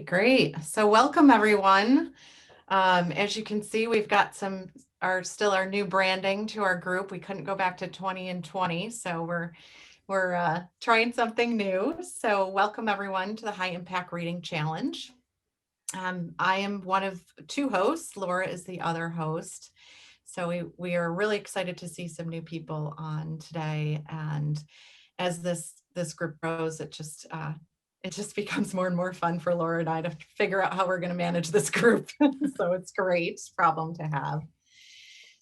Great. So welcome everyone. As you can see, we've got our new branding to our group. We couldn't go back to 20 and 20, so we're trying something new. So welcome everyone to the High Impact Reading Challenge. I am one of two hosts. Laura is the other host. So we are really excited to see some new people on today. And as this group grows, it just becomes more and more fun for Laura and I to figure out how we're going to manage this group. So it's great problem to have.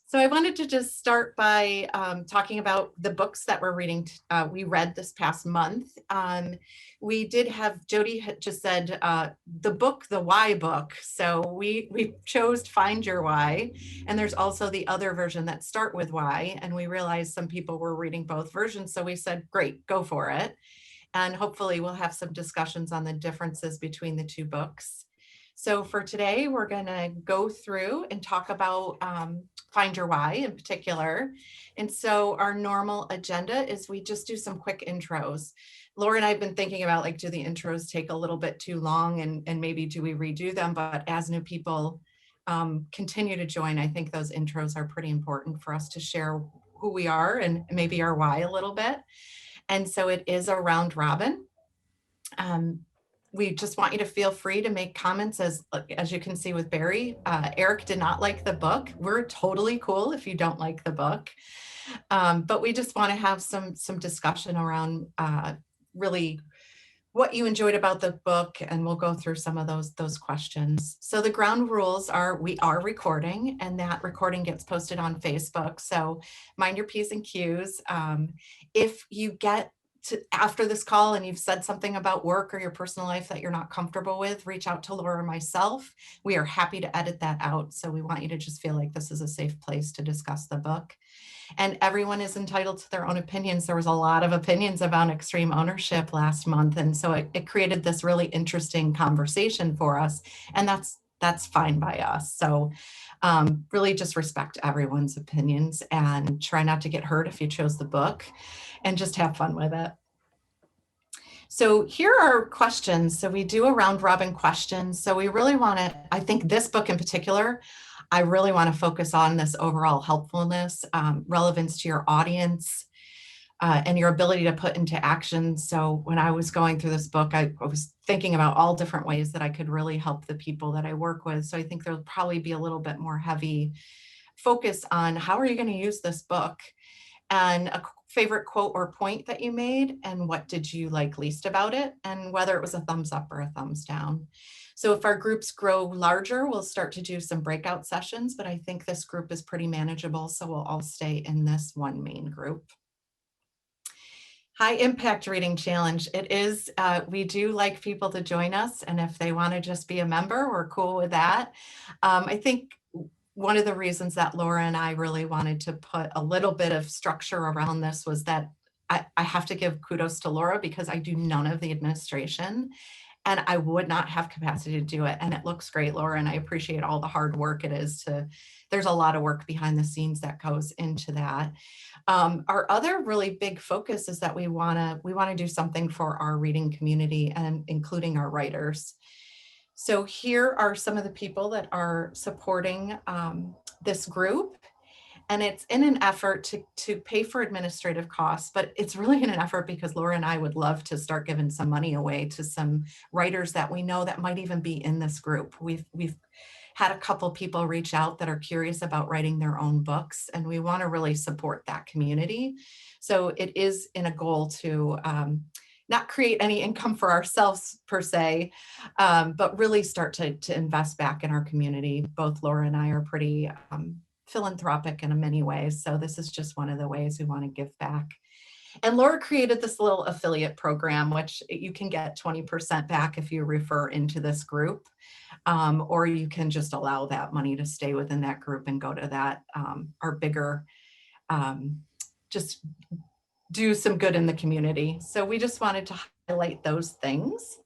So I wanted to just start by talking about the books that we're reading. We read this past month. We did have, Jody had just said, the Why book. So we chose Find Your Why. And there's also the other version that start with Why. And we realized some people were reading both versions. So we said, great, go for it. And hopefully we'll have some discussions on the differences between the two books. So for today, we're going to go through and talk about Find Your Why in particular. And so our normal agenda is we just do some quick intros. Laura and I have been thinking about, like, do the intros take a little bit too long and maybe do we redo them? But as new people continue to join, I think those intros are pretty important for us to share who we are and maybe our why a little bit. And so it is a round robin. We just want you to feel free to make comments. As you can see with Barry, Eric did not like the book. We're totally cool if you don't like the book. But we just want to have some discussion around really what you enjoyed about the book, and we'll go through some of those questions. So the ground rules are we are recording, and that recording gets posted on Facebook. So mind your P's and Q's. If you get to after this call and you've said something about work or your personal life that you're not comfortable with, reach out to Laura or myself. We are happy to edit that out. So we want you to just feel like this is a safe place to discuss the book. And everyone is entitled to their own opinions. There was a lot of opinions about extreme ownership last month. And so it created this really interesting conversation for us. And that's fine by us. So really just respect everyone's opinions and try not to get hurt if you chose the book, and just have fun with it. So here are questions. So we do a round robin questions. So we really want to, I think this book in particular, I really want to focus on this overall helpfulness, relevance to your audience, and your ability to put into action. So when I was going through this book, I was thinking about all different ways that I could really help the people that I work with. So I think there'll probably be a little bit more heavy focus on how are you going to use this book, and a favorite quote or point that you made, and what did you like least about it, and whether it was a thumbs up or a thumbs down. So if our groups grow larger, we'll start to do some breakout sessions, but I think this group is pretty manageable, so we'll all stay in this one main group. High Impact Reading Challenge. It is, we do like people to join us, and if they want to just be a member, we're cool with that. I think one of the reasons that Laura and I really wanted to put a little bit of structure around this was that I have to give kudos to Laura because I do none of the administration, and I would not have capacity to do it. And it looks great, Laura, and I appreciate all the hard work it is there's a lot of work behind the scenes that goes into that. Our other really big focus is that we want to do something for our reading community, and including our writers. So here are some of the people that are supporting this group. And it's in an effort to pay for administrative costs, but it's really in an effort because Laura and I would love to start giving some money away to some writers that we know that might even be in this group. We've had a couple people reach out that are curious about writing their own books, and we want to really support that community. So it is in a goal to not create any income for ourselves per se, but really start to invest back in our community. Both Laura and I are pretty philanthropic in many ways. So this is just one of the ways we want to give back. And Laura created this little affiliate program, which you can get 20% back if you refer into this group, or you can just allow that money to stay within that group and go to that, our bigger, just do some good in the community. So we just wanted to highlight those things.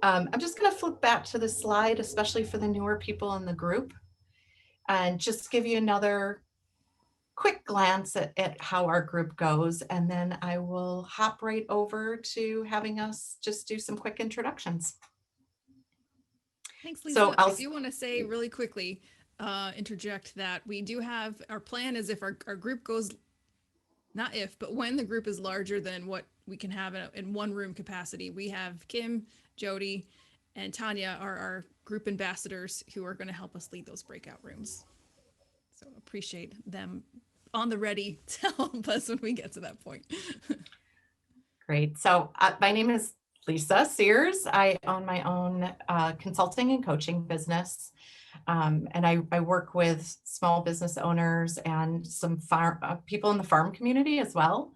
I'm just going to flip back to the slide, especially for the newer people in the group, and just give you another quick glance at how our group goes. And then I will hop right over to having us just do some quick introductions. Thanks, So Lisa. I do want to say really quickly, interject that we do have, our plan is if our group goes, not if, but when the group is larger than what we can have in one room capacity, we have Kim, Jody, and Tanya are our group ambassadors who are going to help us lead those breakout rooms. So appreciate them on the ready to help us when we get to that point. Great. So my name is Lisa Sears. I own my own consulting and coaching business. And I work with small business owners and some people in the farm community as well,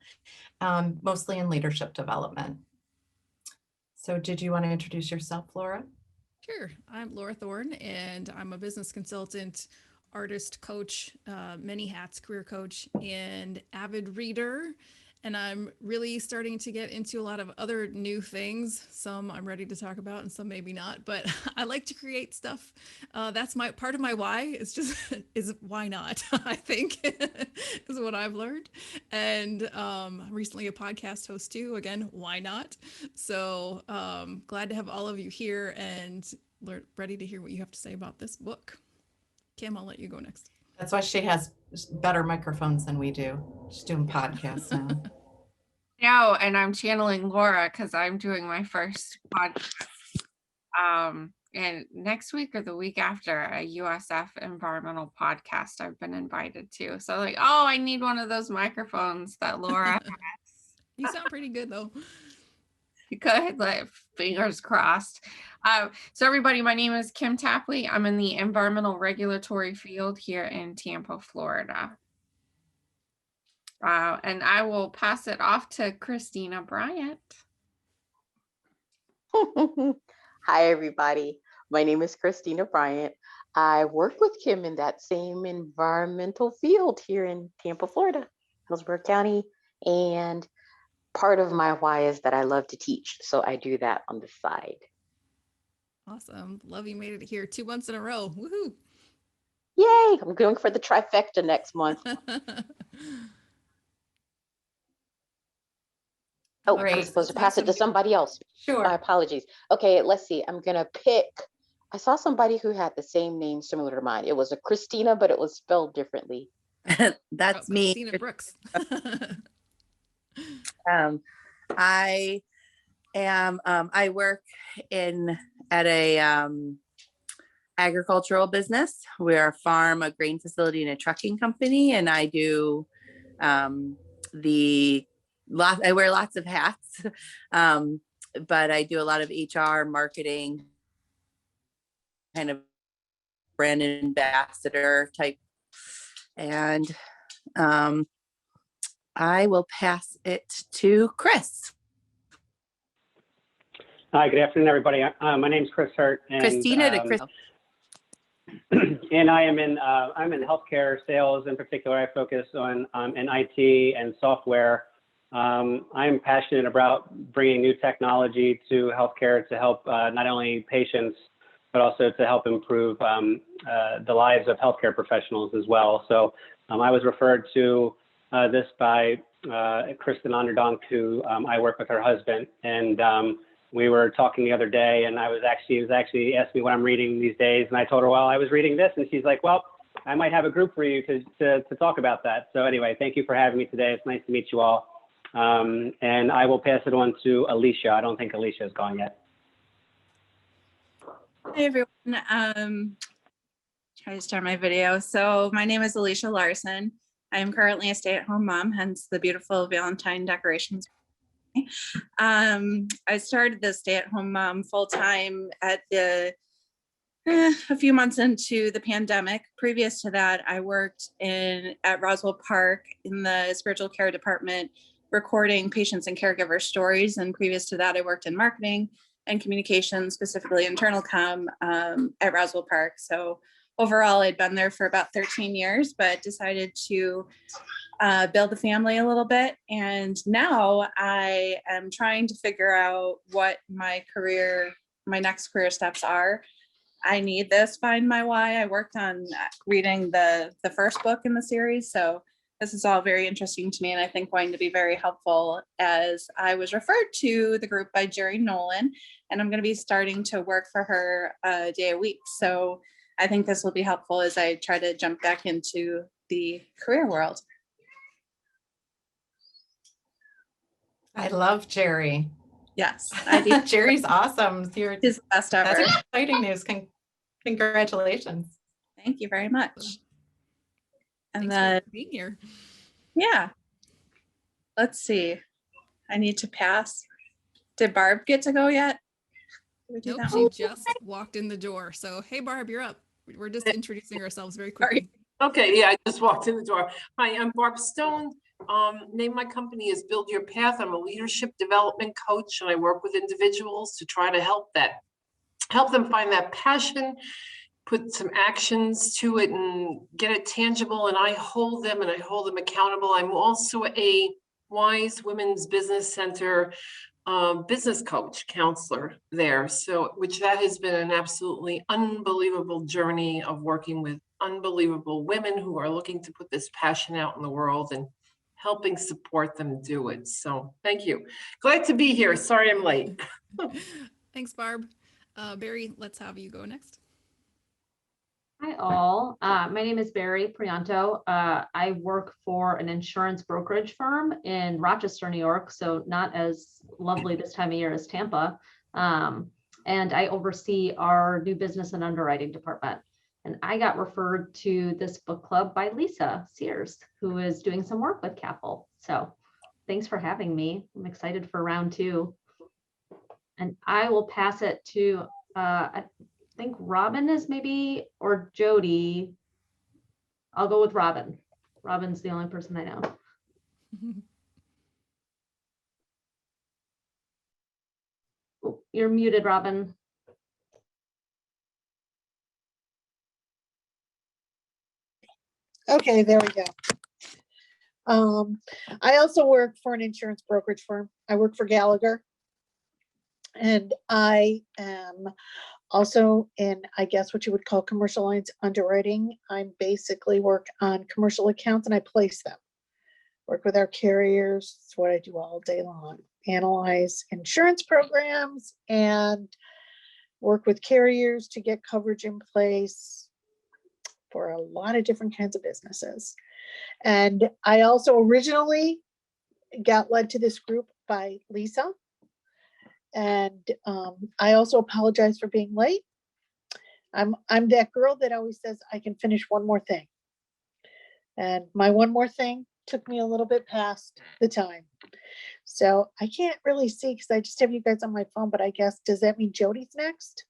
mostly in leadership development. So did you want to introduce yourself, Laura? Sure. I'm Laura Thorne, and I'm a business consultant, artist, coach, many hats, career coach, and avid reader. And I'm really starting to get into a lot of other new things. Some I'm ready to talk about, and some maybe not. But I like to create stuff. That's my part of my why. It's just is why not? I think is what I've learned. And recently a podcast host too. Again, why not? So glad to have all of you here and ready to hear what you have to say about this book. Kim, I'll let you go next. That's why she has better microphones than we do. She's doing podcasts now. No, and I'm channeling Laura because I'm doing my first podcast. And next week or the week after, a USF environmental podcast I've been invited to. So like, oh, I need one of those microphones that Laura has. You sound pretty good though. Good, like fingers crossed. So everybody, my name is Kim Tapley. I'm in the environmental regulatory field here in Tampa, Florida. And I will pass it off to Christina Bryant. Hi, everybody. My name is Christina Bryant. I work with Kim in that same environmental field here in Tampa, Florida, Hillsborough County. And part of my why is that I love to teach. So I do that on the side. Awesome. Love you made it here 2 months in a row. Woohoo. Yay. I'm going for the trifecta next month. Oh, Great. I'm supposed to pass it to somebody else. Sure. My apologies. Okay, let's see. I'm going to pick. I saw somebody who had the same name similar to mine. It was a Christina, but it was spelled differently. That's me. Christina Brooks. I am. I work at a agricultural business. We're a farm, a grain facility, and a trucking company, and I do I wear lots of hats, but I do a lot of HR, marketing, kind of brand ambassador type. And I will pass it to Chris. Hi, good afternoon, everybody. My name is Chris Hurt. And, Christina to Chris. And I'm in healthcare sales. In particular, I focus on in IT and software. I'm passionate about bringing new technology to healthcare to help not only patients, but also to help improve the lives of healthcare professionals as well. So I was referred to this by Kristen Onderdonk, who I work with her husband. And we were talking the other day, and he was actually asked me what I'm reading these days. And I told her, well, I was reading this. And she's like, well, I might have a group for you to talk about that. So anyway, thank you for having me today. It's nice to meet you all. And I will pass it on to Alicia. I don't think Alicia has gone yet. Hi, everyone. Try to start my video. So my name is Alicia Larson. I am currently a stay-at-home mom, hence the beautiful Valentine decorations. I started the stay-at-home mom full-time at a few months into the pandemic. Previous to that, I worked at Roswell Park in the spiritual care department, recording patients and caregiver stories. And previous to that, I worked in marketing and communications, specifically internal comm at Roswell Park. So overall, I'd been there for about 13 years, but decided to build a family a little bit. And now I am trying to figure out what my next career steps are. I need this, Find My Why. I worked on reading the first book in the series. So This is all very interesting to me, and I think going to be very helpful, as I was referred to the group by Jerry Nolan, and I'm going to be starting to work for her a day a week. So I think this will be helpful as I try to jump back into the career world. I love Jerry. Yes, I do. Jerry's awesome. He's the best That's ever. exciting news. Congratulations. Thank you very much. And Thanks then, for being here. yeah, let's see. I need to pass. Did Barb get to go yet? Did we do Nope, that she one? just walked in the door. So, hey, Barb, you're up. We're just introducing ourselves very Sorry. quickly. Okay, yeah, I just walked in the door. Hi, I'm Barb Stone. Name of my company is Build Your Path. I'm a leadership development coach, and I work with individuals to try to help them find that passion, put some actions to it, and get it tangible. And I hold them accountable. I'm also a Wise Women's Business Center business coach, counselor there. So, which that has been an absolutely unbelievable journey of working with unbelievable women who are looking to put this passion out in the world and helping support them do it. So thank you. Glad to be here. Sorry I'm late. Thanks, Barb. Barry, let's have you go next. Hi all, my name is Barry Prianto. I work for an insurance brokerage firm in Rochester, New York, so not as lovely this time of year as Tampa. And I oversee our new business and underwriting department. And I got referred to this book club by Lisa Sears, who is doing some work with CAPL. So thanks for having me. I'm excited for round 2. And I will pass it to, I think Robin is maybe, or Jody. I'll go with Robin. Robin's the only person I know. Oh, you're muted, Robin. Okay, there we go. I also work for an insurance brokerage firm. I work for Gallagher. And I am also in, I guess, what you would call commercial lines underwriting. I basically work on commercial accounts and I place them. Work with our carriers. It's what I do all day long. Analyze insurance programs and work with carriers to get coverage in place for a lot of different kinds of businesses. And I also originally got led to this group by Lisa. And I also apologize for being late. I'm that girl that always says I can finish one more thing. And my one more thing took me a little bit past the time. So I can't really see because I just have you guys on my phone, but I guess, does that mean Jody's next?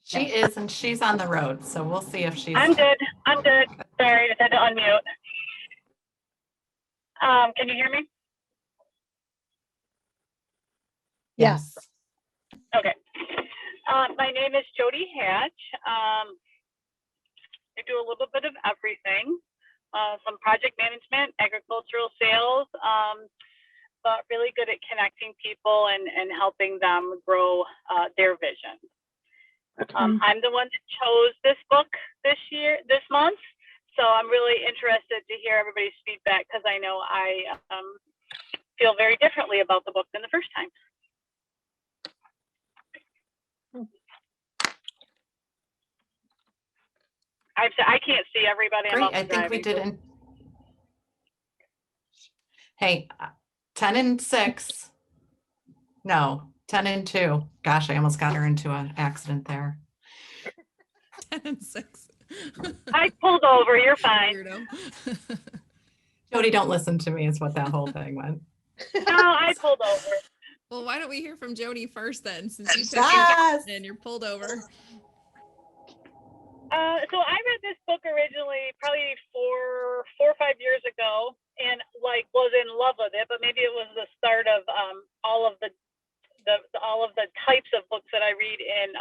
She is, and she's on the road, so we'll see if she's. I'm good. Sorry, I had to unmute. Can you hear me? Yes. Okay. My name is Jody Hatch. I do a little bit of everything, some project management, agricultural sales, but really good at connecting people and helping them grow their vision. I'm the one that chose this book this month. So I'm really interested to hear everybody's feedback because I know I feel very differently about the book than the first time. I can't see everybody. Great. I think we didn't. Hey, 10 and 6. No, 10 and 2. Gosh, I almost got her into an accident there. 10 and 6. I pulled over. You're fine. Weirdo. Jody, don't listen to me. Is what that whole thing went. No, I pulled over. Well, why don't we hear from Jody first then, since you picked Yes. it and you're pulled over. So I read this book originally probably 4 or 5 years ago and was in love with it, but maybe it was the start of all of the types of books that I read in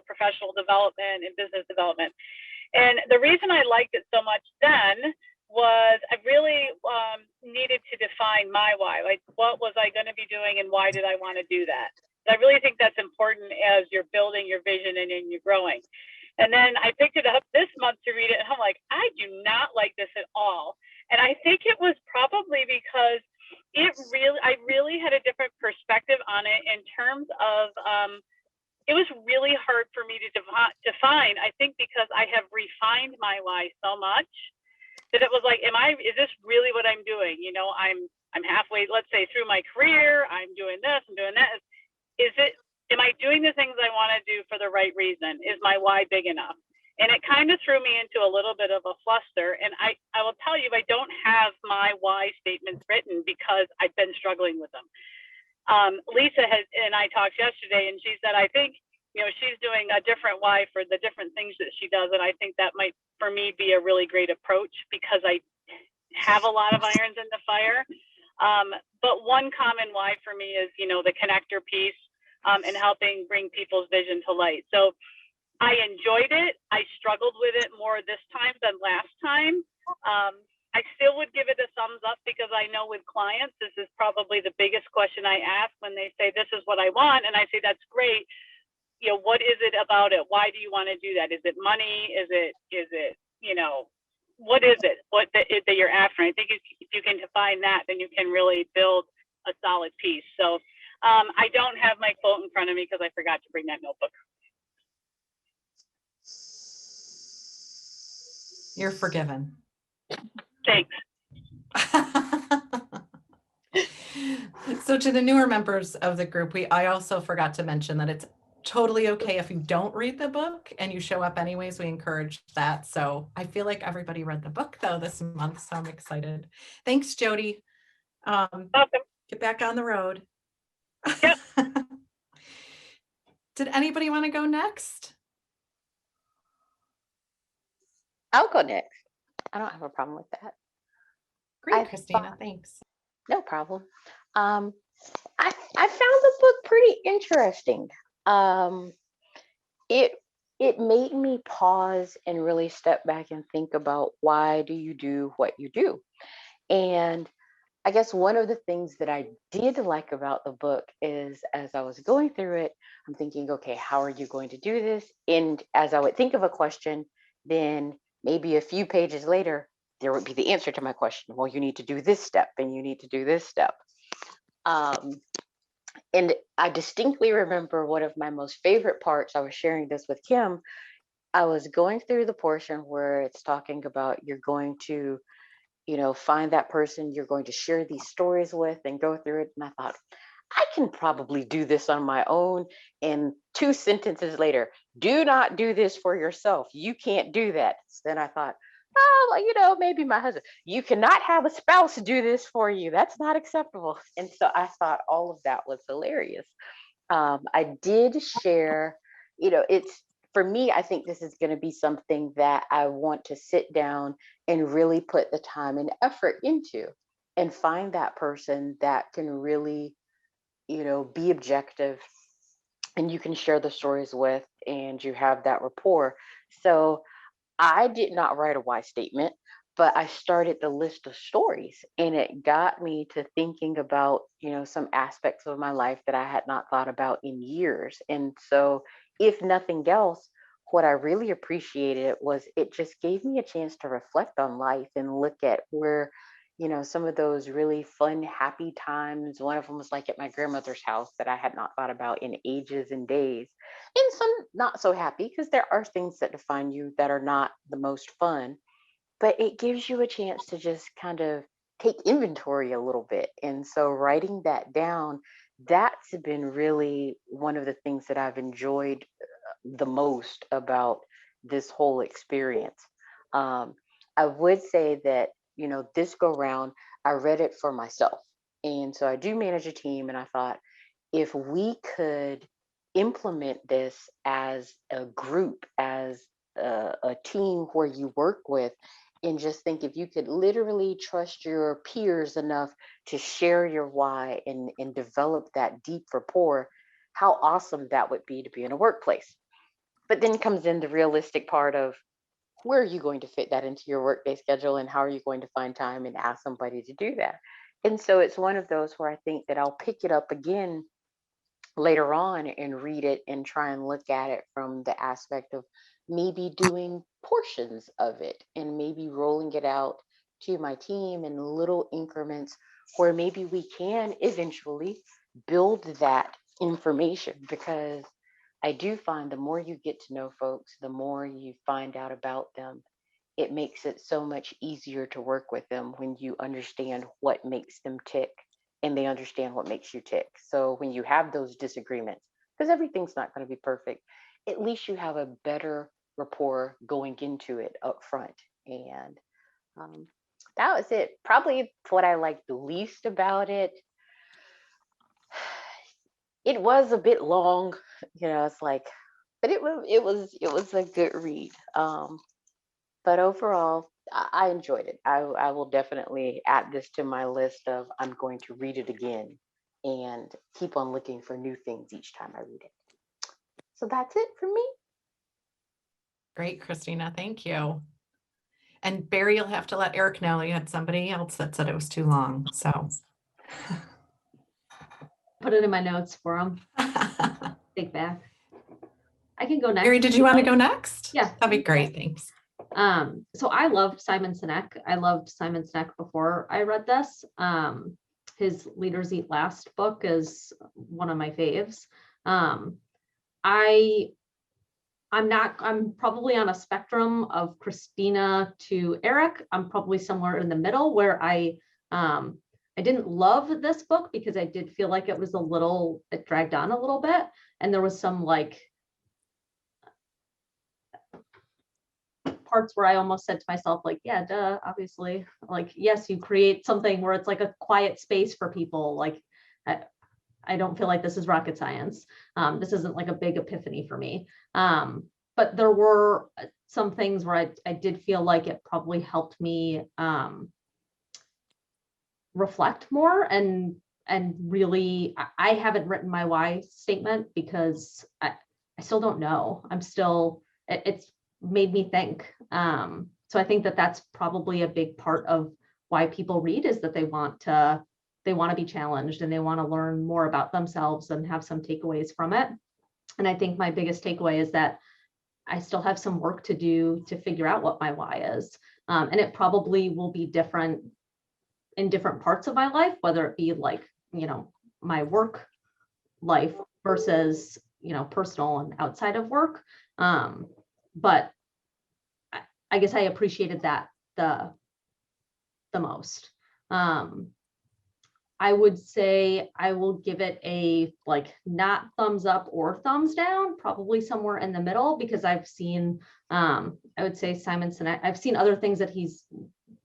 professional development and business development. And the reason I liked it so much then was I really needed to define my why. Like, what was I going to be doing and why did I want to do that? I really think that's important as you're building your vision and you're growing. And then I picked it up this month to read it, and I'm like, I do not like this at all. And I think it was probably because I really had a different perspective on it in terms of, it was really hard for me to define, I think because I have refined my why so much that it was like, is this really what I'm doing? You know, I'm halfway, let's say, through my career, I'm doing this, I'm doing that. Am I doing the things I want to do for the right reason? Is my why big enough? And it kind of threw me into a little bit of a fluster. And I will tell you, I don't have my why statements written because I've been struggling with them. Lisa and I talked yesterday, and she said, I think, you know, she's doing a different why for the different things that she does. And I think that might, for me, be a really great approach because I have a lot of irons in the fire. But one common why for me is, you know, the connector piece, and helping bring people's vision to light. So I enjoyed it. I struggled with it more this time than last time. I still would give it a thumbs up because I know with clients, this is probably the biggest question I ask when they say, this is what I want. And I say, that's great. You know, what is it about it? Why do you want to do that? Is it money? Is it, you know, what is it? What that you're after? I think if you can define that, then you can really build a solid piece. So I don't have my quote in front of me because I forgot to bring that notebook. You're forgiven. Thanks. So to the newer members of the group, I also forgot to mention that it's totally okay if you don't read the book and you show up anyways. We encourage that. So I feel like everybody read the book though this month, so I'm excited. Thanks, Jody. Welcome. Get back on the road. Yep. Did anybody want to go next? I'll go next. I don't have a problem with that. Great, Christina, thanks. No problem. I found the book pretty interesting. It made me pause and really step back and think about why do you do what you do? And I guess one of the things that I did like about the book is as I was going through it, I'm thinking, okay, how are you going to do this? And as I would think of a question, then maybe a few pages later, there would be the answer to my question. Well, you need to do this step and you need to do this step. And I distinctly remember one of my most favorite parts. I was sharing this with Kim. I was going through the portion where it's talking about you're going to, you know, find that person you're going to share these stories with and go through it. And I thought, I can probably do this on my own. And 2 sentences later, do not do this for yourself. You can't do that. So then I thought, oh, well, you know, maybe my husband, you cannot have a spouse do this for you. That's not acceptable. And so I thought all of that was hilarious. I did share, you know, it's, for me, I think this is going to be something that I want to sit down and really put the time and effort into and find that person that can really, you know, be objective and you can share the stories with and you have that rapport. So I did not write a why statement, but I started the list of stories and it got me to thinking about, you know, some aspects of my life that I had not thought about in years. And so if nothing else, what I really appreciated was it just gave me a chance to reflect on life and look at where, you know, some of those really fun, happy times. One of them was like at my grandmother's house that I had not thought about in ages and days. And some not so happy because there are things that define you that are not the most fun, but it gives you a chance to just kind of take inventory a little bit. And so writing that down, that's been really one of the things that I've enjoyed the most about this whole experience. I would say that, you know, this go round, I read it for myself. And so I do manage a team. And I thought, if we could implement this as a group, as a team where you work with, and just think if you could literally trust your peers enough to share your why and develop that deep rapport, how awesome that would be to be in a workplace. But then comes in the realistic part of where are you going to fit that into your workday schedule and how are you going to find time and ask somebody to do that? And so it's one of those where I think that I'll pick it up again later on and read it and try and look at it from the aspect of maybe doing portions of it and maybe rolling it out to my team in little increments where maybe we can eventually build that information, because I do find the more you get to know folks, the more you find out about them. It makes it so much easier to work with them when you understand what makes them tick and they understand what makes you tick. So when you have those disagreements, because everything's not going to be perfect, at least you have a better rapport going into it up front. And um, that was it. Probably what I liked the least about it. It was a bit long, it's like, but it was a good read. But overall, I enjoyed it. I will definitely add this to my list of I'm going to read it again and keep on looking for new things each time I read it. So that's it for me. Great, Christina. Thank you. And Barry, you'll have to let Eric know you had somebody else that said it was too long. So Put it in my notes for him. Take back. I can go next. Barry, did you want to go next? Yeah. That'd be great. Thanks. So I loved Simon Sinek. I loved Simon Sinek before I read this. His Leaders Eat Last book is one of my faves. I'm probably on a spectrum of Christina to Eric. I'm probably somewhere in the middle where I didn't love this book because I did feel like it dragged on a little bit. And there was some parts where I almost said to myself, yeah, duh, obviously, yes, you create something where it's like a quiet space for people. I don't feel like this is rocket science. This isn't like a big epiphany for me. But there were some things where I did feel like it probably helped me reflect more and really, I haven't written my why statement because I still don't know. It's made me think. So I think that that's probably a big part of why people read, is that they want to be challenged and they want to learn more about themselves and have some takeaways from it. And I think my biggest takeaway is that I still have some work to do to figure out what my why is. And it probably will be different in different parts of my life, whether it be my work life versus, personal and outside of work. But I guess I appreciated that the most. I would say I will give it a not thumbs up or thumbs down, probably somewhere in the middle, because I've seen, I would say Simon Sinek, I've seen other things that he's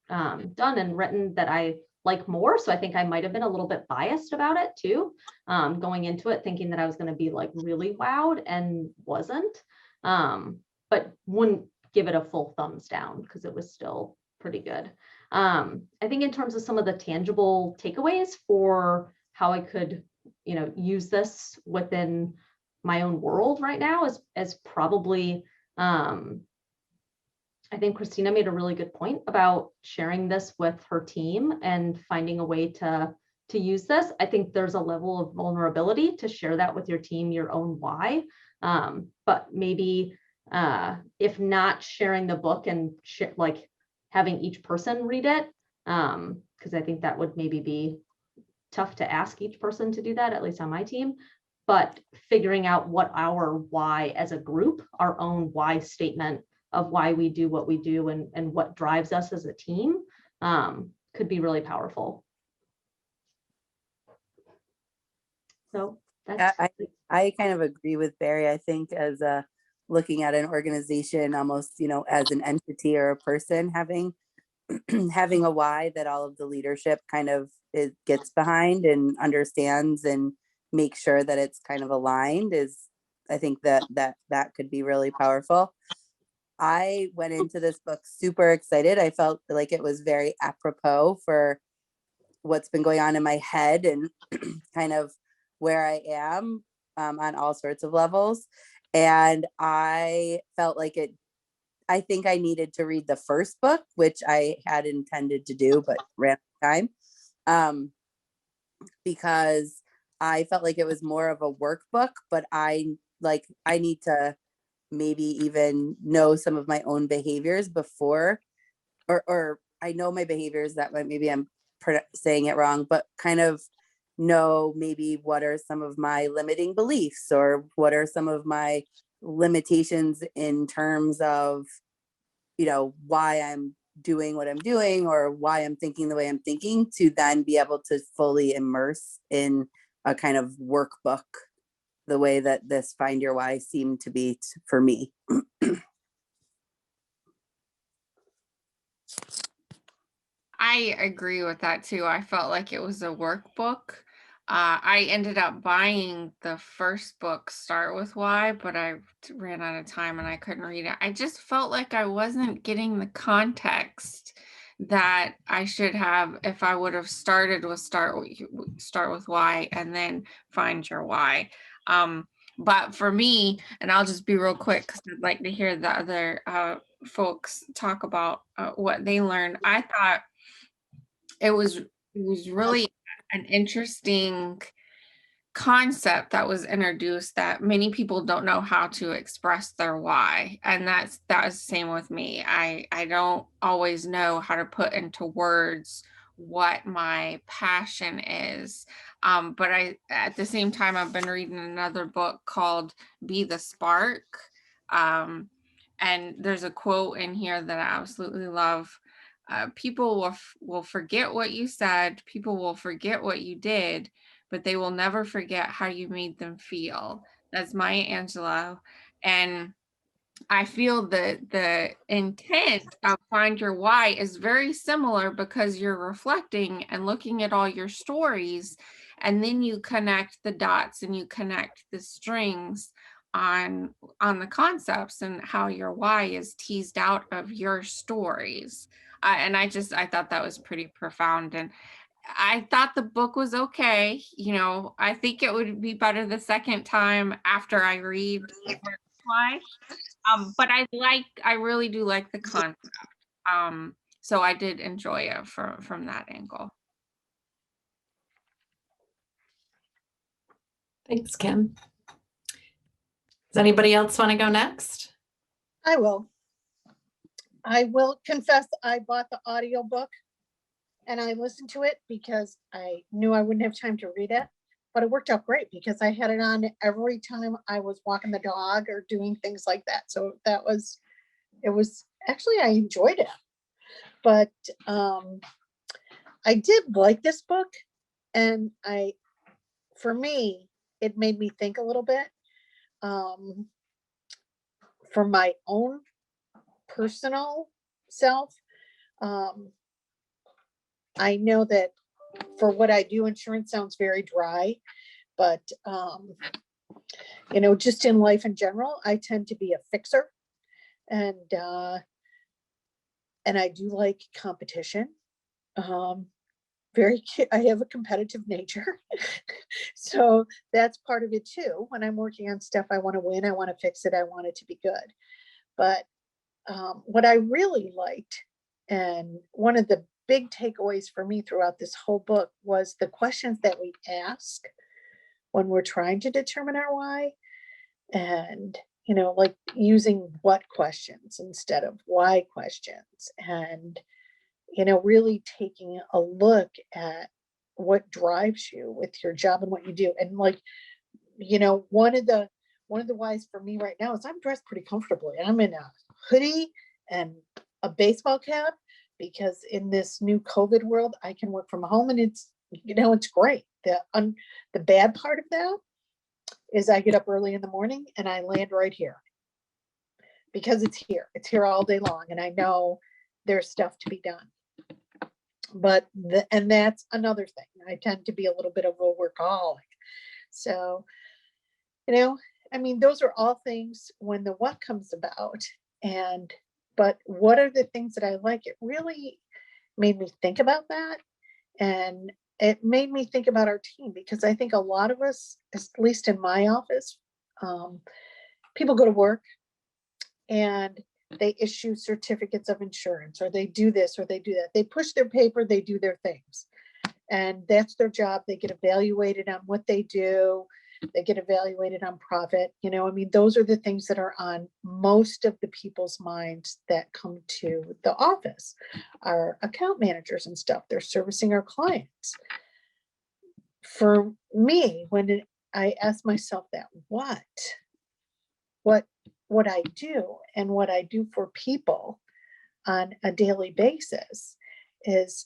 done and written that I like more. So I think I might have been a little bit biased about it too, going into it, thinking that I was going to be really wowed and wasn't, but wouldn't give it a full thumbs down because it was still pretty good. I think in terms of some of the tangible takeaways for how I could, use this within my own world right now is probably, I think Christina made a really good point about sharing this with her team and finding a way to use this. I think there's a level of vulnerability to share that with your team, your own why, but maybe if not sharing the book and having each person read it, because I think that would maybe be tough to ask each person to do that, at least on my team, but figuring out what our why as a group, our own why statement of why we do what we do and what drives us as a team, could be really powerful. So that's I kind of agree with Barry. I think as looking at an organization almost, as an entity or a person, having a why that all of the leadership kind of gets behind and understands and make sure that it's kind of aligned is, I think that could be really powerful. I went into this book super excited. I felt like it was very apropos for what's been going on in my head and kind of where I am on all sorts of levels. And I felt like I think I needed to read the first book, which I had intended to do, but ran out of time, because I felt like it was more of a workbook, but I need to maybe even know some of my own behaviors before, or I know my behaviors that maybe I'm saying it wrong, but kind of know maybe what are some of my limiting beliefs, or what are some of my limitations in terms of, why I'm doing what I'm doing, or why I'm thinking the way I'm thinking, to then be able to fully immerse in a kind of workbook, the way that this Find Your Why seemed to be for me. I agree with that too. I felt like it was a workbook. I ended up buying the first book, Start With Why, but I ran out of time and I couldn't read it. I just felt like I wasn't getting the context that I should have if I would have started with Start With Why and then Find Your Why. But for me, and I'll just be real quick because I'd like to hear the other folks talk about what they learned. I thought it was really an interesting concept that was introduced, that many people don't know how to express their why, and that is the same with me. I don't always know how to put into words what my passion is, but I, at the same time, I've been reading another book called Be the Spark, and there's a quote in here that I absolutely love. People will forget what you said, people will forget what you did, but they will never forget how you made them feel. That's Maya Angelou. And I feel that the intent of Find Your Why is very similar, because you're reflecting and looking at all your stories, and then you connect the dots and you connect the strings on the concepts and how your why is teased out of your stories. And I thought that was pretty profound. And I thought the book was okay. I think it would be better the second time after I read Why. But I really do like the concept. So I did enjoy it from that angle. Thanks, Kim. Does anybody else want to go next? I will. I will confess, I bought the audiobook and I listened to it because I knew I wouldn't have time to read it, but it worked out great because I had it on every time I was walking the dog or doing things like that. So it was actually, I enjoyed it, but I did like this book, and for me, it made me think a little bit. For my own personal self, I know that for what I do, insurance sounds very dry, but just in life in general, I tend to be a fixer, and I do like competition. I have a competitive nature. So that's part of it too. When I'm working on stuff, I want to win, I want to fix it, I want it to be good. But what I really liked, and one of the big takeaways for me throughout this whole book, was the questions that we ask when we're trying to determine our why. And like using what questions instead of why questions, and really taking a look at what drives you with your job and what you do. And like, one of the whys for me right now is I'm dressed pretty comfortably. I'm in a hoodie and a baseball cap, because in this new COVID world, I can work from home, and it's great. The bad part of that is I get up early in the morning and I land right here, because it's here all day long, and I know there's stuff to be done. But and that's another thing. I tend to be a little bit of a workaholic. So, those are all things when the what comes about. But what are the things that I like? It really made me think about that. And it made me think about our team, because I think a lot of us, at least in my office, people go to work and they issue certificates of insurance, or they do this or they do that. They push their paper, they do their things. And that's their job. They get evaluated on what they do. They get evaluated on profit. You know, I mean, those are the things that are on most of the people's minds that come to the office. Our account managers and stuff, they're servicing our clients. For me, when I ask myself that, what I do and what I do for people on a daily basis is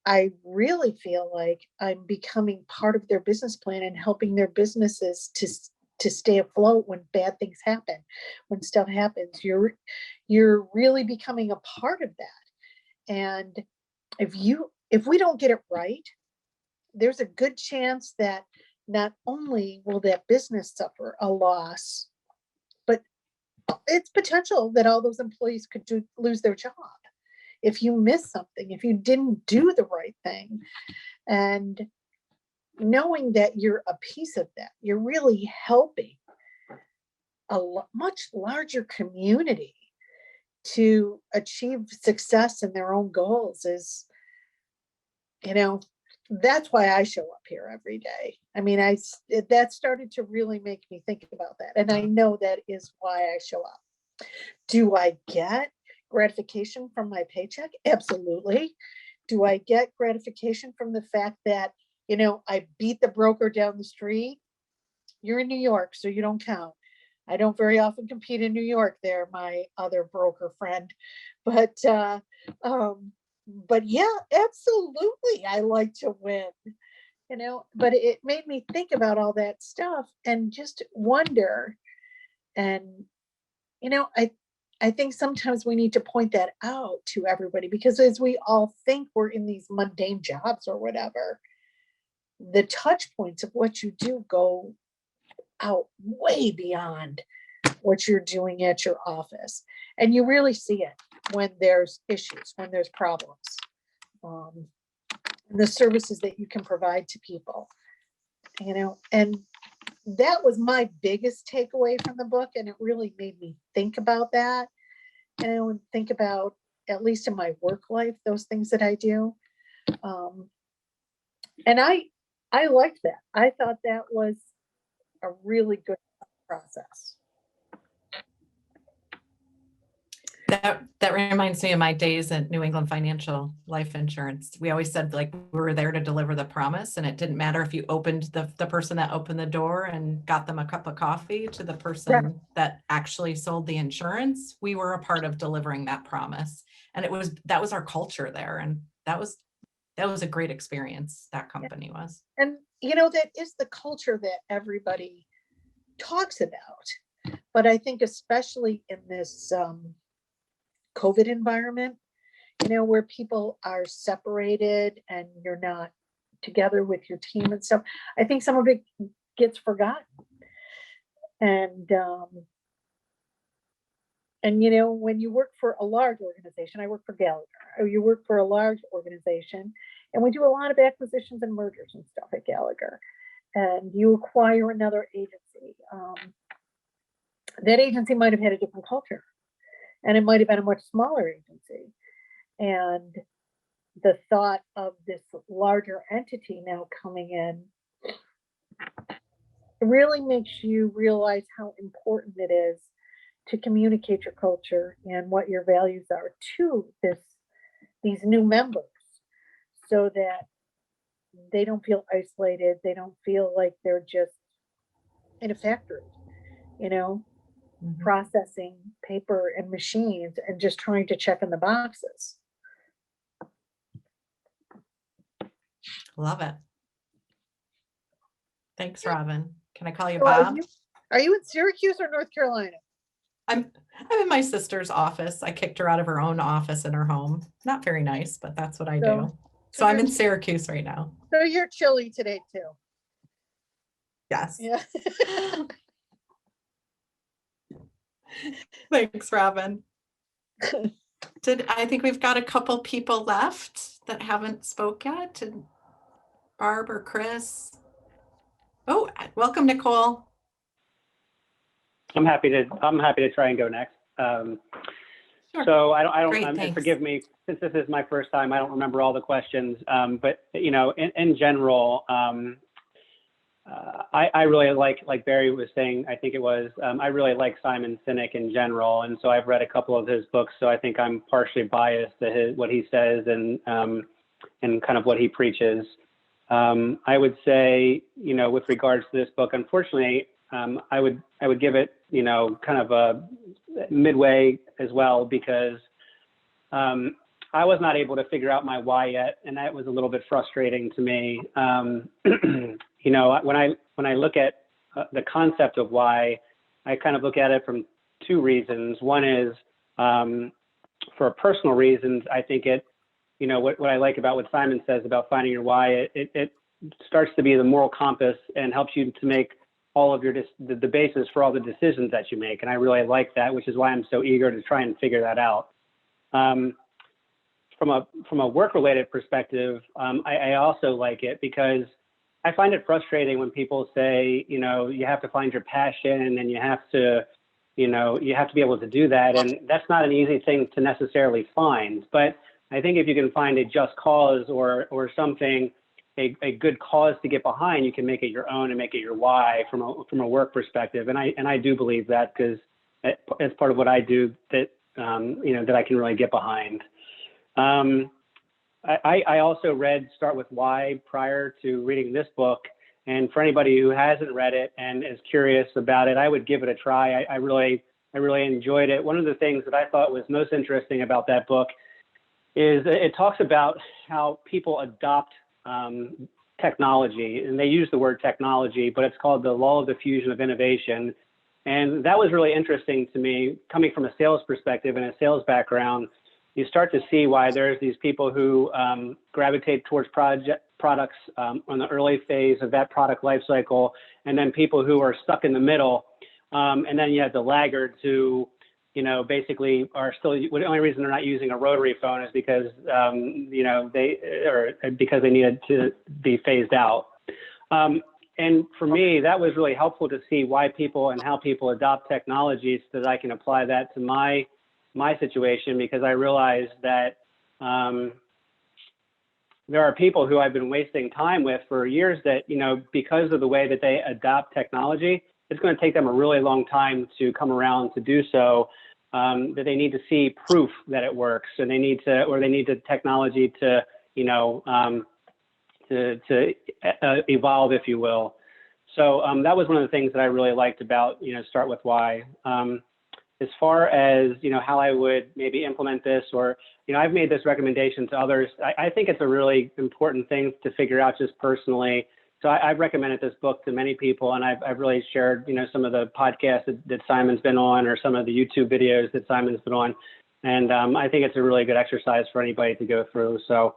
I really feel like I'm becoming part of their business plan and helping their businesses to stay afloat when bad things happen, when stuff happens. You're really becoming a part of that. And if we don't get it right, there's a good chance that not only will that business suffer a loss, but it's potential that all those employees could lose their job if you miss something, if you didn't do the right thing. And knowing that you're a piece of that, you're really helping a much larger community to achieve success in their own goals is, you know, that's why I show up here every day. I mean, that started to really make me think about that. And I know that is why I show up. Do I get gratification from my paycheck? Absolutely. Do I get gratification from the fact that, you know, I beat the broker down the street? You're in New York, so you don't count. I don't very often compete in New York there, my other broker friend. But yeah, absolutely. I like to win, you know, but it made me think about all that stuff and just wonder. And, you know, I think sometimes we need to point that out to everybody, because as we all think we're in these mundane jobs or whatever, the touch points of what you do go out way beyond what you're doing at your office. And you really see it when there's issues, when there's problems, and the services that you can provide to people, you know. And that was my biggest takeaway from the book. And it really made me think about that, and think about, at least in my work life, those things that I do. And I liked that. I thought that was a really good process. That reminds me of my days at New England Financial Life Insurance. We always said, like, we were there to deliver the promise, and it didn't matter if you opened the person that opened the door and got them a cup of coffee to the person that actually sold the insurance. We were a part of delivering that promise, and that was our culture there, and that was a great experience. That company was. And you know, that is the culture that everybody talks about, but I think especially in this COVID environment, you know, where people are separated and you're not together with your team and stuff, I think some of it gets forgotten. And you know, when you work for a large organization, I work for Gallagher, or you work for a large organization, and we do a lot of acquisitions and mergers and stuff at Gallagher, and you acquire another agency. That agency might have had a different culture, and it might have been a much smaller agency. And the thought of this larger entity now coming in really makes you realize how important it is to communicate your culture and what your values are to these new members, so that they don't feel isolated. They don't feel like they're just in a factory, you know, processing paper and machines and just trying to check in the boxes. Love it. Thanks, Robin. Can I call you So Bob? Are you in Syracuse or North Carolina? I'm in my sister's office. I kicked her out of her own office in her home. Not very nice, but that's what I do. So I'm in Syracuse right now. So you're chilly today too. Yes. Yeah. Thanks, Robin. I think we've got a couple people left that haven't spoke yet. And Barb or Chris. Oh, welcome, Nicole. I'm happy to try and go next. Sure. So I don't, Great, and thanks. forgive me, since this is my first time, I don't remember all the questions. But in general, I really like Barry was saying, I think it was, I really like Simon Sinek in general. And so I've read a couple of his books. So I think I'm partially biased to what he says and kind of what he preaches. I would say, with regards to this book, unfortunately, I would give it, kind of a midway as well, because I was not able to figure out my why yet, and that was a little bit frustrating to me. When I look at the concept of why, I kind of look at it from two reasons. One is for personal reasons. I think what I like about what Simon says about finding your why, it starts to be the moral compass and helps you to make all of the basis for all the decisions that you make. And I really like that, which is why I'm so eager to try and figure that out. From a work-related perspective, I also like it because I find it frustrating when people say, you have to find your passion and you have to be able to do that. And that's not an easy thing to necessarily find. But I think if you can find a just cause or something, a good cause to get behind, you can make it your own and make it your why from a work perspective. And I do believe that, because as part of what I do, that that I can really get behind. I also read Start With Why prior to reading this book. And for anybody who hasn't read it and is curious about it, I would give it a try. I really enjoyed it. One of the things that I thought was most interesting about that book is it talks about how people adopt technology, and they use the word technology, but it's called the law of diffusion of innovation. And that was really interesting to me, coming from a sales perspective and a sales background. You start to see why there's these people who gravitate towards products on the early phase of that product life cycle, and then people who are stuck in the middle. And then you have the laggards who, basically are still, the only reason they're not using a rotary phone is because, because they needed to be phased out. And for me, that was really helpful to see why people and how people adopt technologies so that I can apply that to my situation, because I realized that there are people who I've been wasting time with for years that, because of the way that they adopt technology, it's going to take them a really long time to come around to do so, that they need to see proof that it works, and they need the technology to, to evolve, if you will. So that was one of the things that I really liked about, Start With Why. As far as, how I would maybe implement this, or, I've made this recommendation to others. I think it's a really important thing to figure out just personally. So I've recommended this book to many people, and I've really shared, some of the podcasts that Simon's been on, or some of the YouTube videos that Simon's been on. And I think it's a really good exercise for anybody to go through. So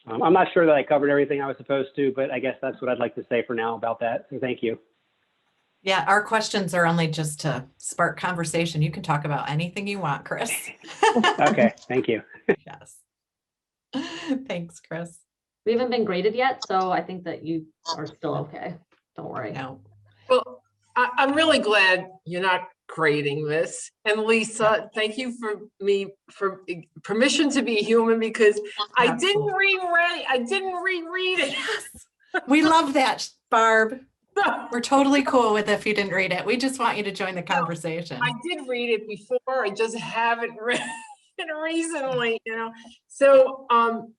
I'm not sure that I covered everything I was supposed to, but I guess that's what I'd like to say for now about that. So thank you. Yeah, our questions are only just to spark conversation. You can talk about anything you want, Chris. Okay, thank you. Yes. Thanks, Chris. We haven't been graded yet, so I think that you are still okay. Don't worry. No. Well, I'm really glad you're not grading this. And Lisa, thank you for permission to be human, because I didn't reread it. Yes. We love that, Barb. We're totally cool with if you didn't read it. We just want you to join the conversation. I did read it before. I just haven't read it recently, So, and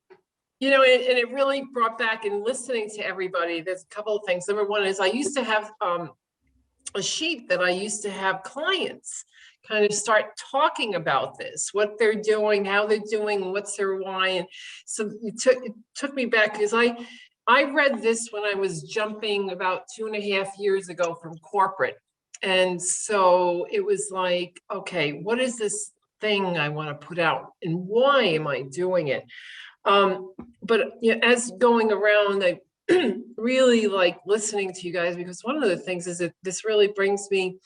it really brought back, in listening to everybody, there's a couple of things. Number one is I used to have a sheet that I used to have clients kind of start talking about this, what they're doing, how they're doing, what's their why. And so it took me back, because I read this when I was jumping about 2.5 years ago from corporate. And so it was like, okay, what is this thing I want to put out, and why am I doing it? But as going around, I really like listening to you guys, because one of the things is that this really brings me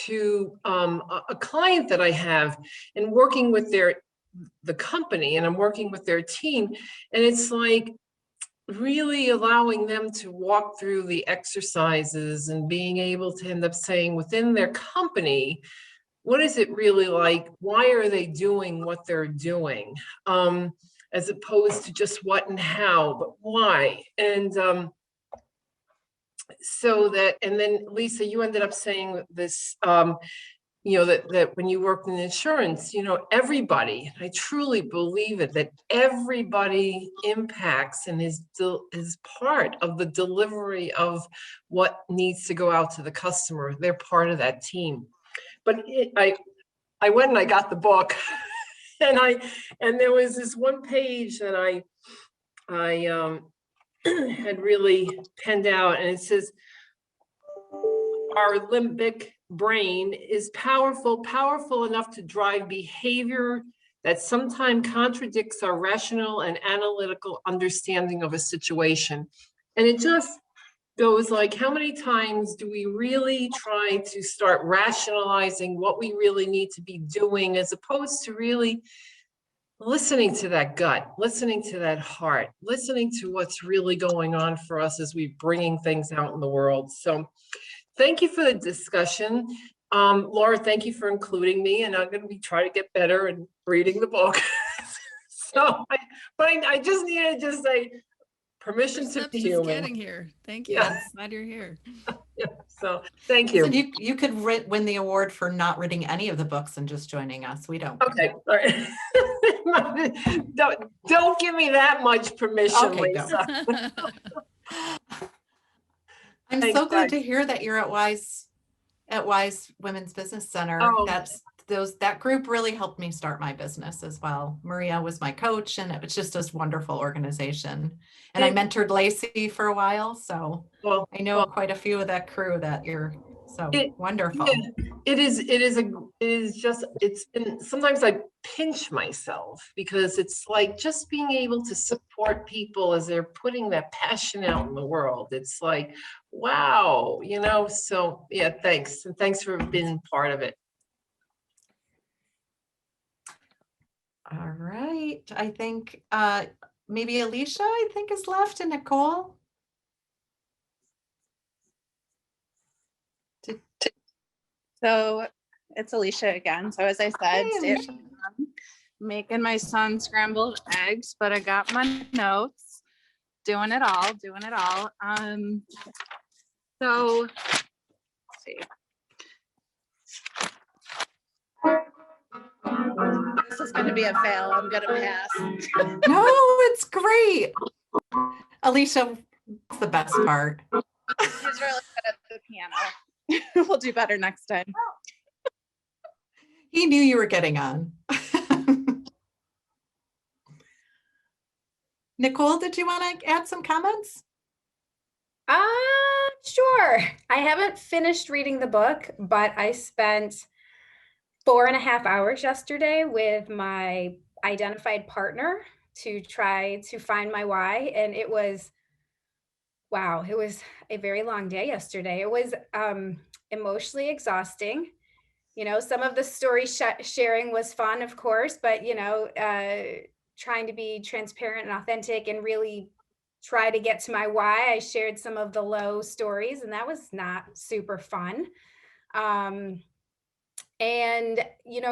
to a client that I have, and working with the company, and I'm working with their team, and it's like really allowing them to walk through the exercises and being able to end up saying within their company, what is it really like? Why are they doing what they're doing? As opposed to just what and how, but why? And so that, and then Lisa, you ended up saying this, that when you work in insurance, everybody, I truly believe it, that everybody impacts and is part of the delivery of what needs to go out to the customer. They're part of that team. But I went and I got the book and there was this one page that I had really penned out, and it says, our limbic brain is powerful enough to drive behavior that sometimes contradicts our rational and analytical understanding of a situation. And it just goes like, how many times do we really try to start rationalizing what we really need to be doing, as opposed to really listening to that gut, listening to that heart, listening to what's really going on for us as we're bringing things out in the world. So thank you for the discussion. Laura, thank you for including me, and I'm going to be trying to get better in reading the book. I just needed to just say permission to be human. Getting here. Thank you. Yeah. I'm glad you're here. Yeah. So thank you. Listen, you could win the award for not reading any of the books and just joining us. We don't. Okay. All right. Don't give me that much permission, Okay, Lisa. I'm Thanks, so glad guys. to hear that you're at Wise Women's Business Center. Oh. That group really helped me start my business as well. Maria was my coach, and it was just this wonderful organization. And I mentored Lacey for a while, so I know quite a few of that crew that you're so wonderful. It's been, sometimes I pinch myself, because it's like just being able to support people as they're putting that passion out in the world. It's like, wow, so yeah, thanks. And thanks for being part of it. All right. I think maybe Alicia, is left, and Nicole. So it's Alicia again. So as I said, making my son scrambled eggs, but I got my notes, doing it all. So let's see. This is going to be a fail. I'm going to pass. No, it's great. Alicia, that's the best part. He's really good at the piano. We'll do better next time. He knew you were getting on. Nicole, did you want to add some comments? Sure. I haven't finished reading the book, but I spent 4.5 hours yesterday with my identified partner to try to find my why. And it was, wow, it was a very long day yesterday. It was emotionally exhausting. Some of the story sharing was fun, of course, but, trying to be transparent and authentic and really try to get to my why. I shared some of the low stories, and that was not super fun. And,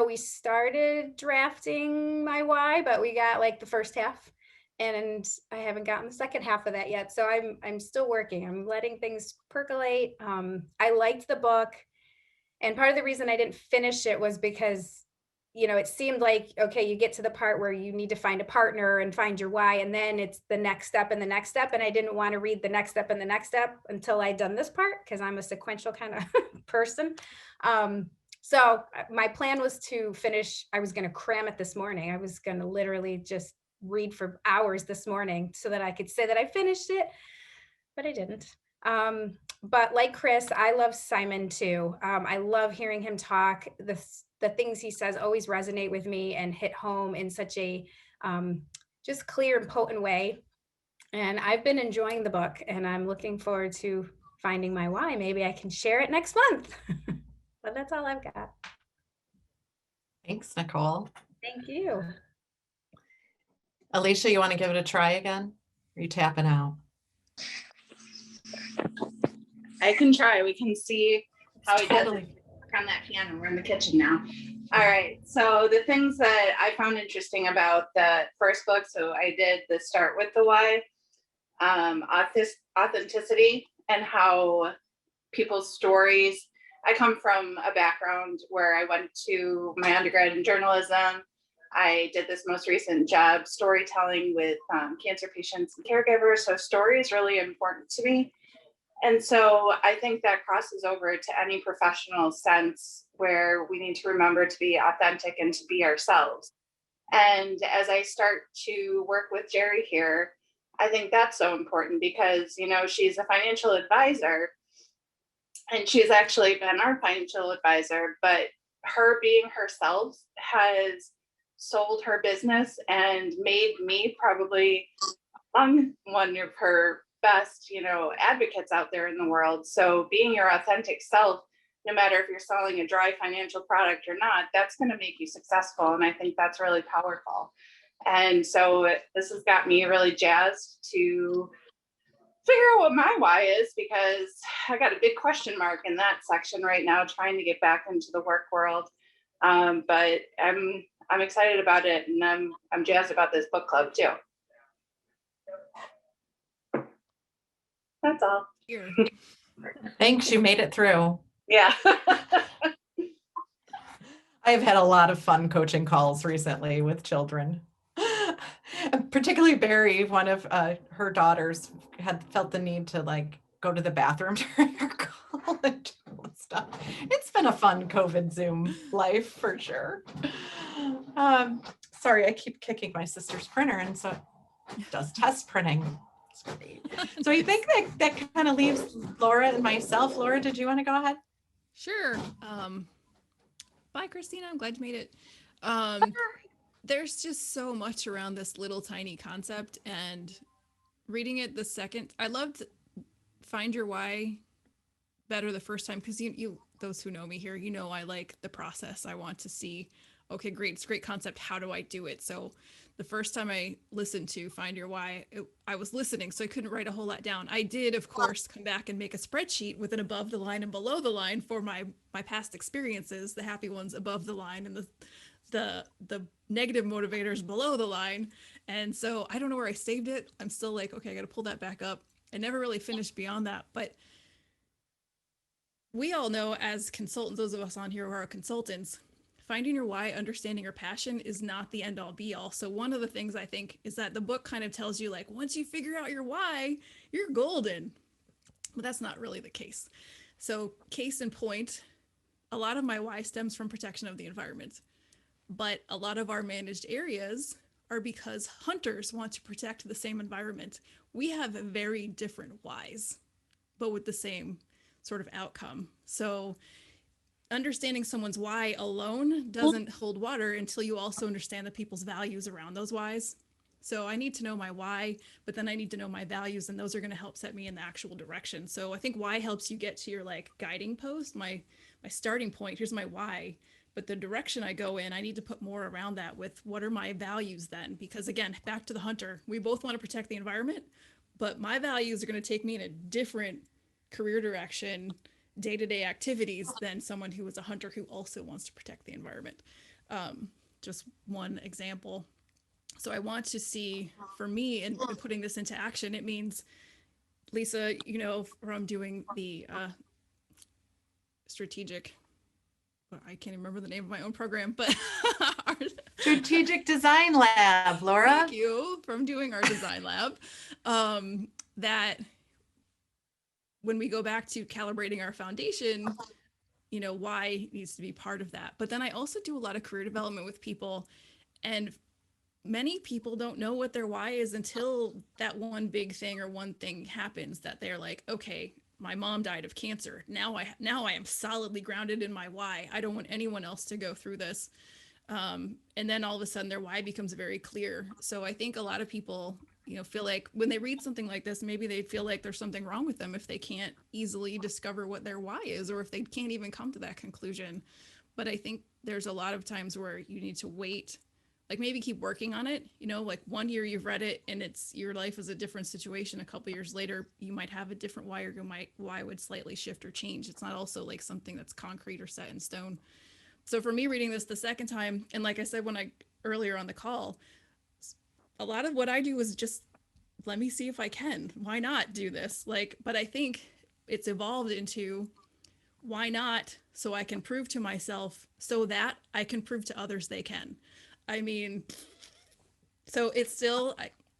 we started drafting my why, but we got like the first half, and I haven't gotten the second half of that yet. So I'm still working. I'm letting things percolate. I liked the book. And part of the reason I didn't finish it was because, it seemed like, okay, you get to the part where you need to find a partner and find your why, and then it's the next step and the next step. And I didn't want to read the next step and the next step until I'd done this part, because I'm a sequential kind of person. So my plan was to finish. I was going to cram it this morning. I was going to literally just read for hours this morning so that I could say that I finished it, but I didn't. But like Chris, I love Simon too. I love hearing him talk. The things he says always resonate with me and hit home in such a just clear and potent way. And I've been enjoying the book, and I'm looking forward to finding my why. Maybe I can share it next month. But that's all I've got. Thanks, Nicole. Thank you. Alicia, you want to give it a try again? Are you tapping out? I can try. We can see how he did. on that piano. We're in the kitchen now. All right. So the things that I found interesting about the first book, so I did the Start with the Why, authenticity, and how people's stories. I come from a background where I went to my undergrad in journalism. I did this most recent job storytelling with cancer patients and caregivers. So story is really important to me. And so I think that crosses over to any professional sense where we need to remember to be authentic and to be ourselves. And as I start to work with Jerry here, I think that's so important because, you know, she's a financial advisor and she's actually been our financial advisor, but her being herself has sold her business and made me probably one of her best, you know, advocates out there in the world. So being your authentic self, no matter if you're selling a dry financial product or not, that's going to make you successful. And I think that's really powerful. And so this has got me really jazzed to figure out what my why is, because I got a big question mark in that section right now, trying to get back into the work world. But I'm excited about it, and I'm jazzed about this book club too. That's all. Here. Thanks, you made it through. Yeah. I've had a lot of fun coaching calls recently with children. Particularly Barry, one of her daughters had felt the need to like go to the bathroom during her call and all that stuff. It's been a fun COVID Zoom life for sure. Sorry, I keep kicking my sister's printer, and so it does test printing. It's great. So you think that kind of leaves Laura and myself. Laura, did you want to go ahead? Sure. Bye, Christina. I'm glad you made it. There's just so much around this little tiny concept, and reading it the second, I loved Find Your Why better the first time because you those who know me here, you know I like the process. I want to see, okay, great, it's a great concept. How do I do it? So the first time I listened to Find Your Why, I was listening, so I couldn't write a whole lot down. I did, of course, come back and make a spreadsheet with an above the line and below the line for my past experiences, the happy ones above the line and the negative motivators below the line. And so I don't know where I saved it. I'm still like, okay, I got to pull that back up. I never really finished beyond that. But we all know as consultants, those of us on here who are consultants, finding your why, understanding your passion is not the end all be all. So one of the things I think is that the book kind of tells you like, once you figure out your why, you're golden. But that's not really the case. So case in point, a lot of my why stems from protection of the environment. But a lot of our managed areas are because hunters want to protect the same environment. We have very different whys, but with the same sort of outcome. So understanding someone's why alone doesn't hold water until you also understand the people's values around those whys. So I need to know my why, but then I need to know my values, and those are going to help set me in the actual direction. So I think why helps you get to your like guiding post, my starting point. Here's my why. But the direction I go in, I need to put more around that with what are my values then? Because again, back to the hunter, we both want to protect the environment, but my values are going to take me in a different career direction, day-to-day activities than someone who is a hunter who also wants to protect the environment. Just one example. So I want to see, for me, and putting this into action, it means, Lisa, you know, from doing the strategic, I can't remember the name of my own program, but our Strategic Design Lab, Laura. Thank you, from doing our design lab. That when we go back to calibrating our foundation, you know, why needs to be part of that. But then I also do a lot of career development with people, and many people don't know what their why is until that one big thing or one thing happens that they're like, okay, my mom died of cancer. Now I am solidly grounded in my why. I don't want anyone else to go through this. And then all of a sudden their why becomes very clear. So I think a lot of people, you know, feel like when they read something like this, maybe they feel like there's something wrong with them if they can't easily discover what their why is, or if they can't even come to that conclusion. But I think there's a lot of times where you need to wait. like maybe keep working on it. You know, like one year you've read it and it's your life is a different situation. A couple years later, you might have a different why, or why would slightly shift or change. It's not also like something that's concrete or set in stone. So for me reading this the second time, and like I said earlier on the call, a lot of what I do is just let me see if I can. Why not do this? Like, but I think it's evolved into why not, so I can prove to myself so that I can prove to others they can. I mean, so it's still,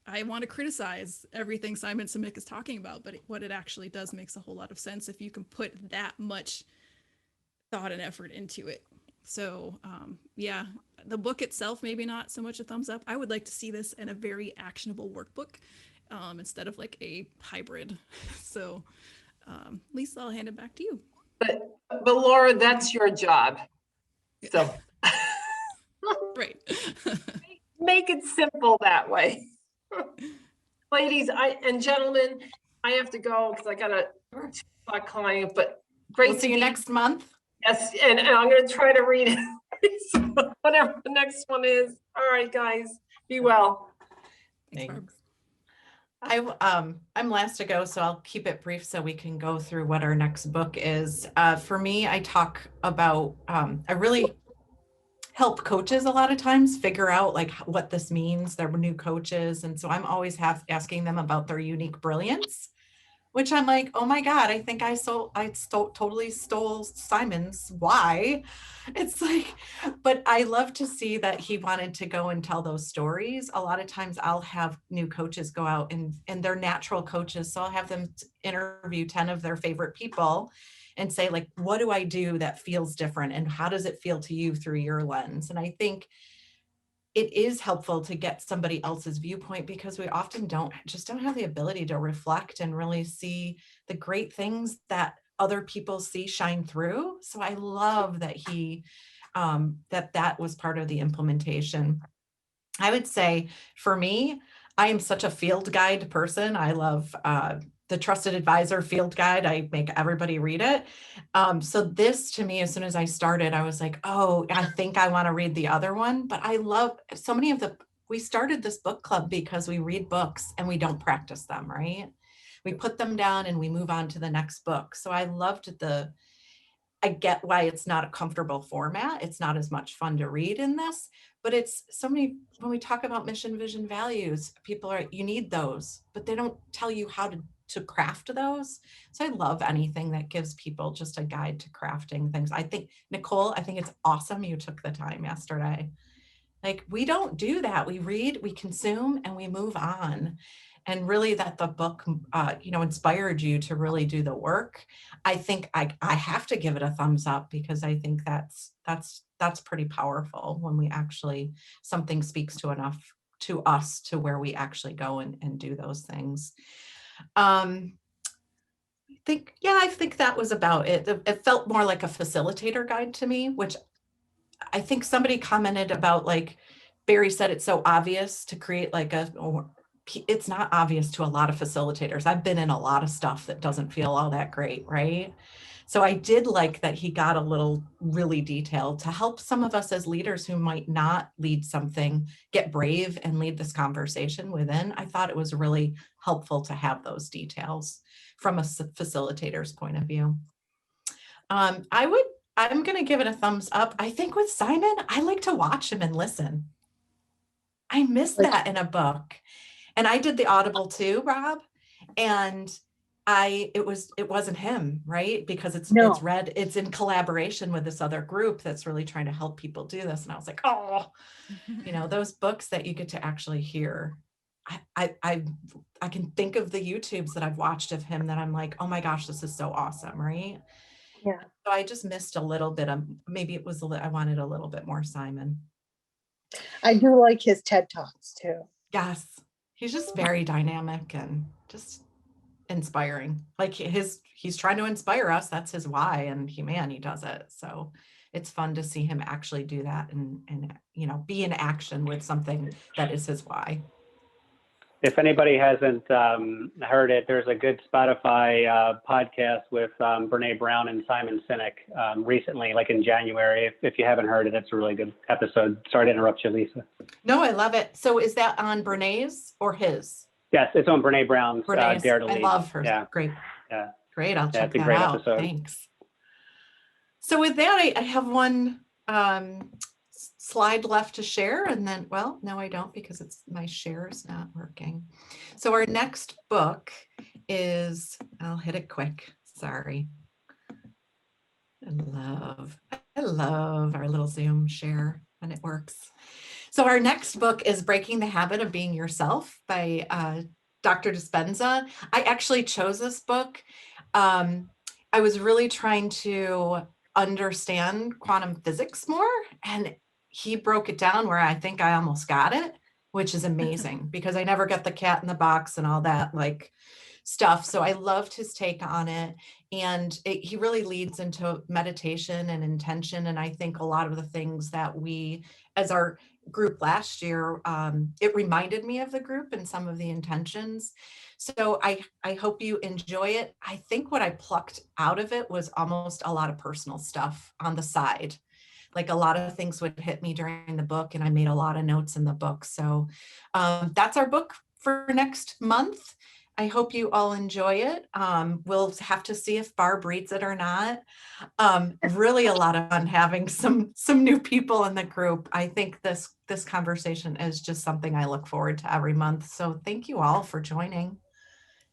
I want to criticize everything Simon Sinek is talking about, but what it actually does makes a whole lot of sense if you can put that much thought and effort into it. So yeah, the book itself, maybe not so much a thumbs up. I would like to see this in a very actionable workbook instead of like a hybrid. So Lisa, I'll hand it back to you. But Laura, that's your job. So right. Make it simple that way. Ladies and gentlemen, I have to go because I got a 2 o'clock client, but great We'll see you next month. Yes, and I'm going to try to read it. So whatever the next one is. All right, guys, be well. Thanks. I'm last to go, so I'll keep it brief so we can go through what our next book is. For me, I talk about, I really help coaches a lot of times figure out like what this means. They're new coaches. And so I'm always asking them about their unique brilliance, which I'm like, oh my God, I think I totally stole Simon's why. It's like, but I love to see that he wanted to go and tell those stories. A lot of times I'll have new coaches go out and they're natural coaches. So I'll have them interview 10 of their favorite people and say like, what do I do that feels different? And how does it feel to you through your lens? And I think it is helpful to get somebody else's viewpoint because we often don't have the ability to reflect and really see the great things that other people see shine through. So I love that that was part of the implementation. I would say for me, I am such a field guide person. I love the Trusted Advisor field guide. I make everybody read it. So this to me, as soon as I started, I was like, oh, I think I want to read the other one. But I love so many we started this book club because we read books and we don't practice them, right? We put them down and we move on to the next book. So I loved I get why it's not a comfortable format. It's not as much fun to read in this, but it's so many, when we talk about mission, vision, values, you need those, but they don't tell you how to craft those. So I love anything that gives people just a guide to crafting things. I think, Nicole, I think it's awesome you took the time yesterday. Like we don't do that. We read, we consume, and we move on. And really that the book, inspired you to really do the work. I think I have to give it a thumbs up because I think that's pretty powerful when we actually, something speaks to us to where we actually go and do those things. I think that was about it. It felt more like a facilitator guide to me, which I think somebody commented about, like Barry said, it's so obvious to create it's not obvious to a lot of facilitators. I've been in a lot of stuff that doesn't feel all that great, right? So I did like that he got a little really detailed to help some of us as leaders who might not lead something get brave and lead this conversation within. I thought it was really helpful to have those details from a facilitator's point of view. I'm going to give it a thumbs up. I think with Simon, I like to watch him and listen. I miss that in a book. And I did the Audible too, Rob. And it wasn't him, right? Because it's in collaboration with this other group that's really trying to help people do this. And I was like, oh, those books that you get to actually hear. I can think of the YouTubes that I've watched of him that I'm like, oh my gosh, this is so awesome, right? Yeah. So I just missed a little bit of, maybe it was I wanted a little bit more Simon. I do like his TED Talks too. Yes. He's just very dynamic and just inspiring. Like he's trying to inspire us. That's his why. And he does it. So it's fun to see him actually do that and be in action with something that is his why. If anybody hasn't heard it, there's a good Spotify podcast with Brene Brown and Simon Sinek recently, like in January. If you haven't heard it, it's a really good episode. Sorry to interrupt you, Lisa. No, I love it. So is that on Brene's or his? Yes, it's on Brene Brown's Brene's. Dare to I Lead. love her. Yeah. Great. Yeah. Great. I'll check It's a that great out. episode. Thanks. So with that, I have one slide left to share, and then, well, no, I don't, because my share is not working. So our next book is, I'll hit it quick. Sorry. I love our little Zoom share when it works. So our next book is Breaking the Habit of Being Yourself by Dr. Dispenza. I actually chose this book. I was really trying to understand quantum physics more, and he broke it down where I think I almost got it, which is amazing because I never got the cat in the box and all that like stuff. So I loved his take on it. And he really leads into meditation and intention. And I think a lot of the things that we, as our group last year, it reminded me of the group and some of the intentions. So I hope you enjoy it. I think what I plucked out of it was almost a lot of personal stuff on the side. Like a lot of things would hit me during the book, and I made a lot of notes in the book. So that's our book for next month. I hope you all enjoy it. We'll have to see if Barb reads it or not. Really a lot of fun having some new people in the group. I think this conversation is just something I look forward to every month. So thank you all for joining.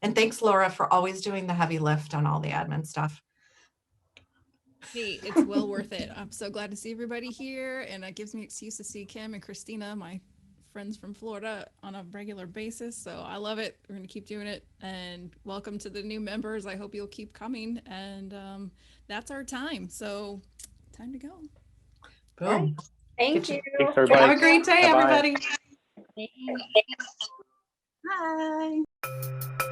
And thanks, Laura, for always doing the heavy lift on all the admin stuff. Hey, it's well worth it. I'm so glad to see everybody here, and it gives me an excuse to see Kim and Christina, my friends from Florida, on a regular basis. So I love it. We're going to keep doing it, and welcome to the new members. I hope you'll keep coming, and that's our time. So time to go. Boom. Thank you. Thanks, everybody. Have a great day, Bye-bye. everybody. Bye.